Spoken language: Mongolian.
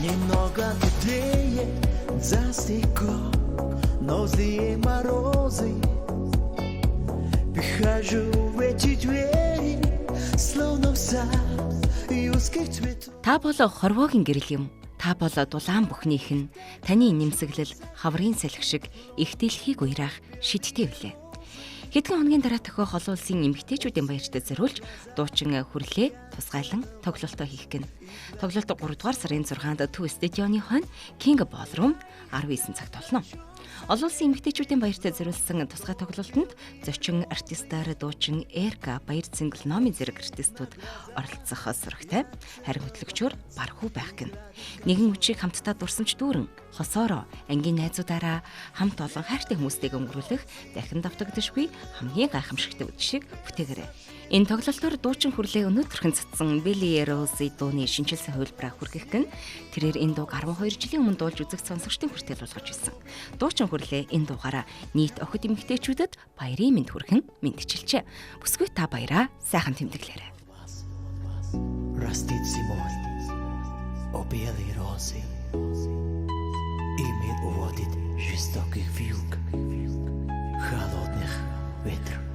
Немного теплее за стеклом, но злые морозы. Прихожу в эти двери, словно в сад юрских цветов. Та бол хорвоогийн гэрэл юм. Та бол дулаан бүхнийх нь таны нэмсэглэл хаврын салхи шиг их дэлхийг уйраах шидтэй билээ. Хэдхэн хоногийн дараа тохиох олон улсын эмэгтэйчүүдийн баяртад зориулж дуучин хүрлээ тусгайлан тоглолтоо хийх гэн. Тоглолт 3 дугаар сарын 6-нд Төв стадионы хойно King Ballroom 19 цагт болно. Олон улсын эмэгтэйчүүдийн баяртад зориулсан тусгай тоглолтод зочин артистаар дуучин Эрка, баяр цэнгэл номын зэрэг артистууд оролцох сурагтай. Харин хөтлөгчөөр Бархуу байх гэн. Нэгэн үчиг хамтдаа дурсамж дүүрэн хосоороо ангийн найзуудаараа хамт олон хайртай хүмүүстэйг өнгөрүүлэх дахин давтагдшгүй хамгийн гайхамшигтай үдшийг бүтээгээрэй. Энэ тоглолтоор дуучин хүрлээ өнөөдрхөн цацсан Billie Rose дууны шинжилсэн хувилбараа хүргэх гэн тэрээр энэ дууг 12 жилийн өмнө дуулж үзэх сонсогчдын хүртэл болгож ирсэн. Дуучин хүрлээ энэ дуугаараа нийт охид эмэгтэйчүүдэд баярын мэнд хүргэн мэдчилжээ. Бүсгүй та баяраа сайхан тэмдэглээрэй. Растит зимой, о белые розы, и мир уводит жестоких вьюг, холодных ветров.